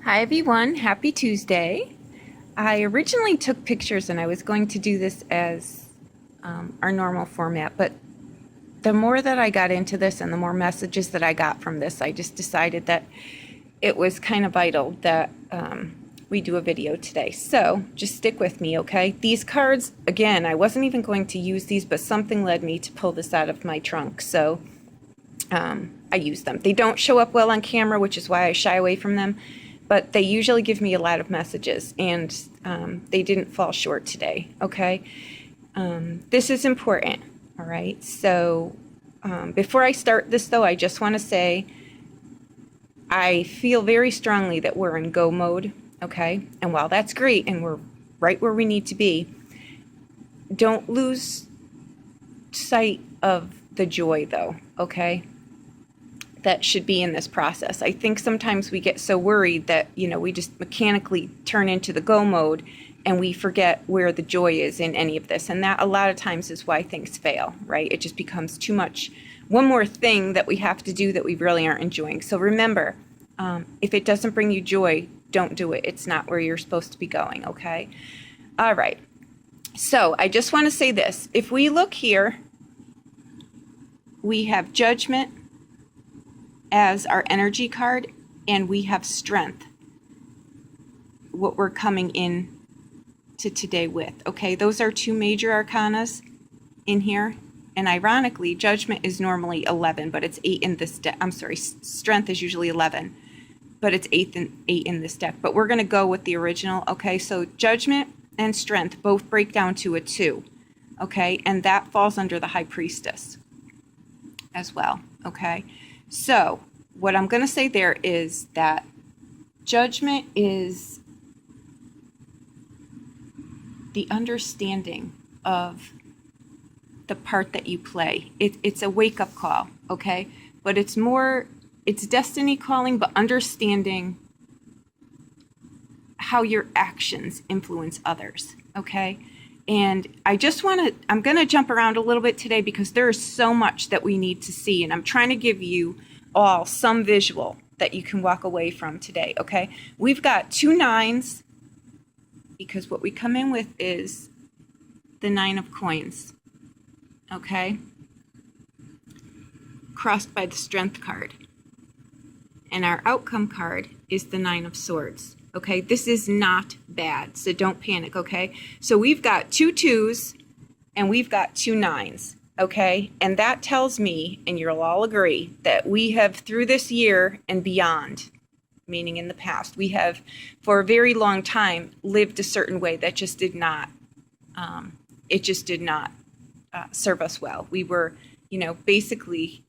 Hi everyone, happy Tuesday. I originally took pictures and I was going to do this as our normal format, but the more that I got into this and the more messages that I got from this, I just decided that it was kind of vital that we do a video today. So just stick with me, okay? These cards, again, I wasn't even going to use these, but something led me to pull this out of my trunk. So I use them. They don't show up well on camera, which is why I shy away from them, but they usually give me a lot of messages, and they didn't fall short today, okay? This is important, all right? So before I start this, though, I just want to say I feel very strongly that we're in go mode, okay? And while that's great and we're right where we need to be, don't lose sight of the joy, though, okay? That should be in this process. I think sometimes we get so worried that, we just mechanically turn into the go mode and we forget where the joy is in any of this. And that a lot of times is why things fail, right? It just becomes too much, one more thing that we have to do that we really aren't enjoying. So remember, if it doesn't bring you joy, don't do it. It's not where you're supposed to be going, okay? All right. So I just want to say this. If we look here, we have Judgment as our energy card, and we have Strength, what we're coming in to today with. Okay, those are two major arcanas in here, and ironically, Judgment is normally 11, but it's 8 in this deck. I'm sorry, Strength is usually 11, but it's 8 in this deck. But we're going to go with the original. Okay, so Judgment and Strength both break down to a 2. Okay, and that falls under the High Priestess as well. Okay. So what I'm going to say there is that Judgment is the understanding of the part that you play. It's a wake-up call, okay? But it's destiny calling, but understanding how your actions influence others, okay? And I'm going to jump around a little bit today because there is so much that we need to see. And I'm trying to give you all some visual that you can walk away from today, okay? We've got 2 9s because what we come in with is the 9 of coins, okay? Crossed by the Strength card. And our outcome card is the 9 of swords. Okay, this is not bad, so don't panic, okay? So we've got 2 2s and we've got 2 9s, okay? And that tells me, and you'll all agree, that we have, through this year and beyond, meaning in the past, we have, for a very long time, lived a certain way that just did not, serve us well. We were, basically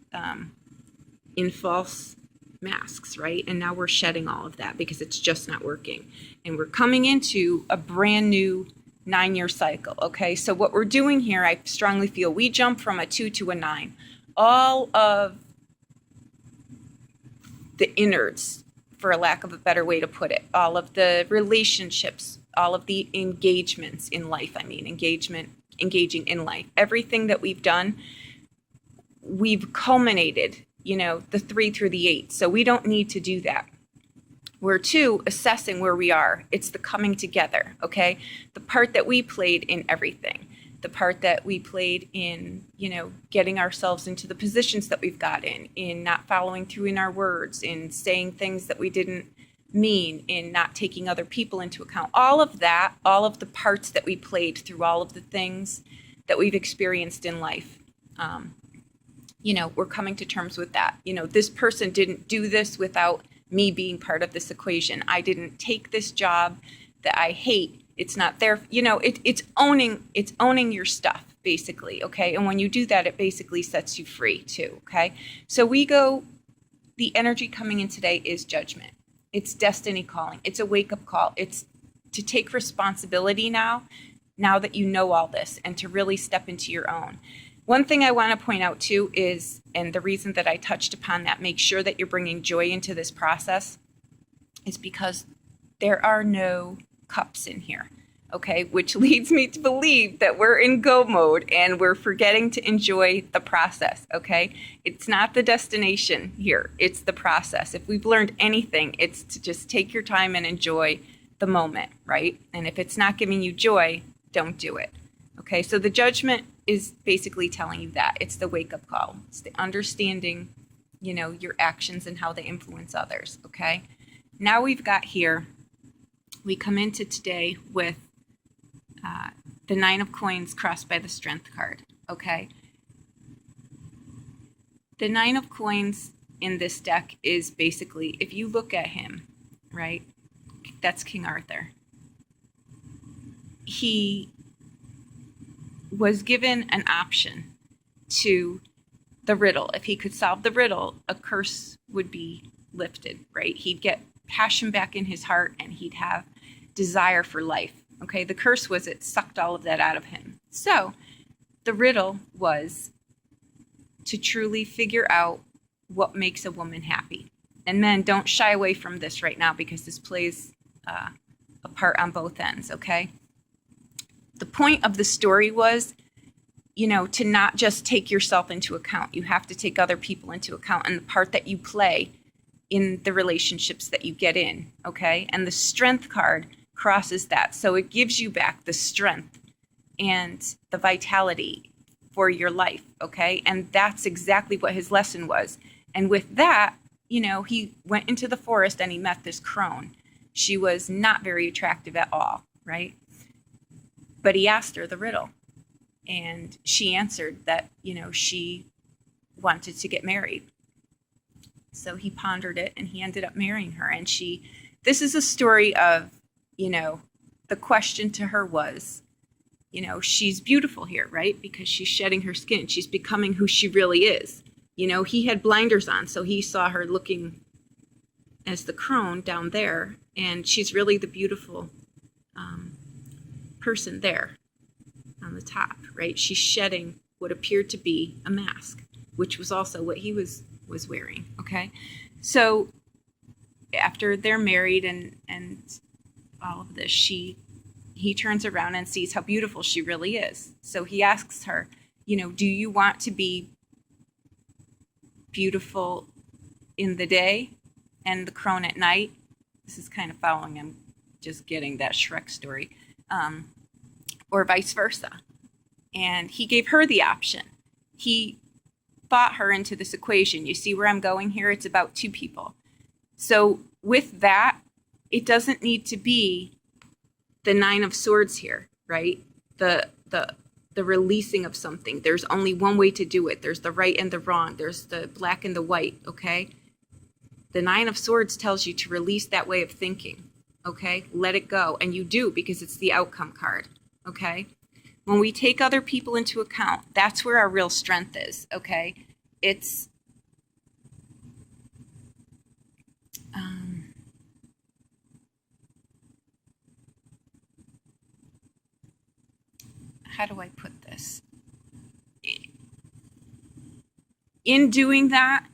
in false masks, right? And now we're shedding all of that because it's just not working. And we're coming into a brand new 9-year cycle, okay? So what we're doing here, I strongly feel, we jump from a 2 to a 9. All of the innards, for a lack of a better way to put it, all of the relationships, all of the engagements in life, engaging in life, everything that we've done, we've culminated, the 3 through the 8. So we don't need to do that. We're 2, assessing where we are. It's the coming together, okay? The part that we played in everything. The part that we played in, getting ourselves into the positions that we've got in not following through in our words, in saying things that we didn't mean, in not taking other people into account. All of that, all of the parts that we played through all of the things that we've experienced in life. We're coming to terms with that. This person didn't do this without me being part of this equation. I didn't take this job that I hate. It's not there. It's owning your stuff, basically, okay? And when you do that, it basically sets you free too, okay? So the energy coming in today is Judgment. It's destiny calling. It's a wake-up call. It's to take responsibility now that you know all this, and to really step into your own. One thing I want to point out too is, and the reason that I touched upon that, make sure that you're bringing joy into this process, is because there are no cups in here. okay, which leads me to believe that we're in go mode and we're forgetting to enjoy the process, okay? It's not the destination here, it's the process. If we've learned anything, it's to just take your time and enjoy the moment, right? And if it's not giving you joy, don't do it, okay? So the judgment is basically telling you that. It's the wake-up call. It's the understanding, you know, your actions and how they influence others, okay? Now we've got here, we come into today with the 9 of coins crossed by the strength card, okay? The 9 of coins in this deck is basically, if you look at him, right, that's King Arthur. He was given an option to the riddle. If he could solve the riddle, a curse would be lifted, right? He'd get passion back in his heart and he'd have desire for life. Okay, the curse was it sucked all of that out of him. So the riddle was to truly figure out what makes a woman happy. And men, don't shy away from this right now because this plays a part on both ends, okay? The point of the story was, you know, to not just take yourself into account. You have to take other people into account and the part that you play in the relationships that you get in, okay? And the strength card crosses that. So it gives you back the strength and the vitality for your life, okay? And that's exactly what his lesson was. And with that, you know, he went into the forest and he met this crone. She was not very attractive at all, right? But he asked her the riddle. And she answered that, you know, she wanted to get married. So he pondered it and he ended up marrying her. And this is a story of, you know, the question to her was, you know, she's beautiful here, right? Because she's shedding her skin. She's becoming who she really is. You know, he had blinders on, so he saw her looking as the crone down there. And she's really the beautiful person there on the top, right? She's shedding what appeared to be a mask, which was also what he was wearing, okay? So after they're married and all of this, he turns around and sees how beautiful she really is. So he asks her, you know, do you want to be beautiful in the day and the crone at night? This is kind of following, I'm just getting that Shrek story, or vice versa. And he gave her the option. He fought her into this equation. You see where I'm going here? It's about two people. So with that, it doesn't need to be the 9 of swords here, right? The releasing of something. There's only one way to do it. There's the right and the wrong. There's the black and the white, okay? The 9 of swords tells you to release that way of thinking, okay? Let it go. And you do because it's the outcome card, okay? When we take other people into account, that's where our real strength is, okay? It's how do I put this? In doing that,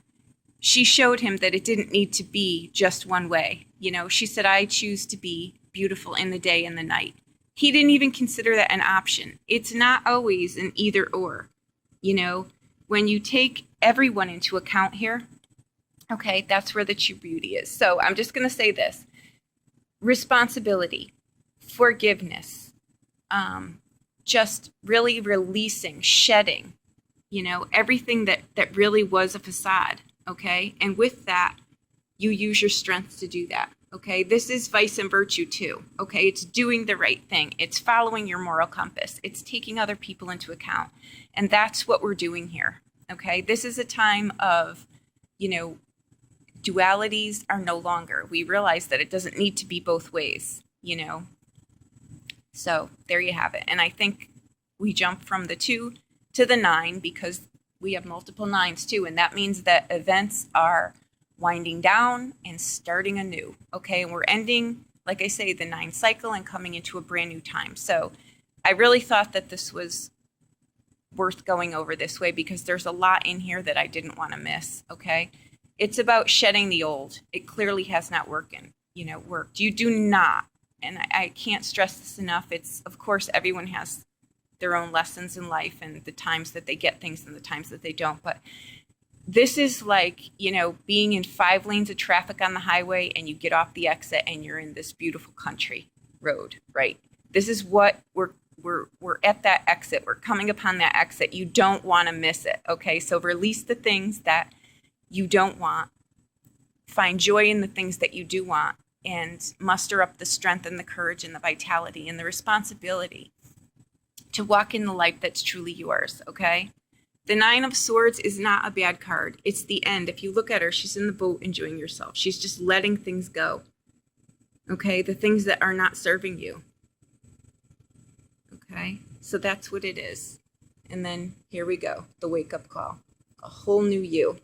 she showed him that it didn't need to be just one way. You know, she said, I choose to be beautiful in the day and the night. He didn't even consider that an option. It's not always an either or. You know, when you take everyone into account here, okay, that's where the true beauty is. So I'm just going to say this. Responsibility, forgiveness, just really releasing, shedding, you know, everything that really was a facade, okay? And with that, you use your strength to do that, okay? This is vice and virtue too, okay? It's doing the right thing. It's following your moral compass. It's taking other people into account. And that's what we're doing here, okay? This is a time of, you know, dualities are no longer. We realize that it doesn't need to be both ways, you know? So there you have it. And I think we jump from the 2 to the 9 because we have multiple 9s too. And that means that events are winding down and starting anew. Okay. And we're ending, like I say, the 9 cycle and coming into a brand new time. So I really thought that this was worth going over this way because there's a lot in here that I didn't want to miss. Okay. It's about shedding the old. It clearly has not worked. You do not and I can't stress this enough, it's, of course, everyone has their own lessons in life and the times that they get things and the times that they don't. But this is like, you know, being in 5 lanes of traffic on the highway and you get off the exit and you're in this beautiful country road, right? This is what we're at that exit. We're coming upon that exit. You don't want to miss it, okay? So release the things that you don't want. Find joy in the things that you do want, and muster up the strength and the courage and the vitality and the responsibility to walk in the life that's truly yours, okay? The 9 of Swords is not a bad card. It's the end. If you look at her, she's in the boat enjoying herself. She's just letting things go, okay? The things that are not serving you, okay? So that's what it is. And then here we go, the wake-up call. A whole new you,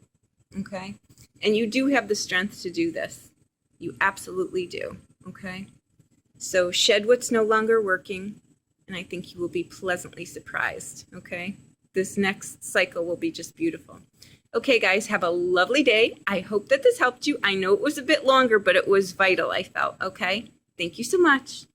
okay? And you do have the strength to do this. You absolutely do, okay? So shed what's no longer working, and I think you will be pleasantly surprised, okay? This next cycle will be just beautiful. Okay, guys, have a lovely day. I hope that this helped you. I know it was a bit longer, but it was vital, I felt, okay? Thank you so much.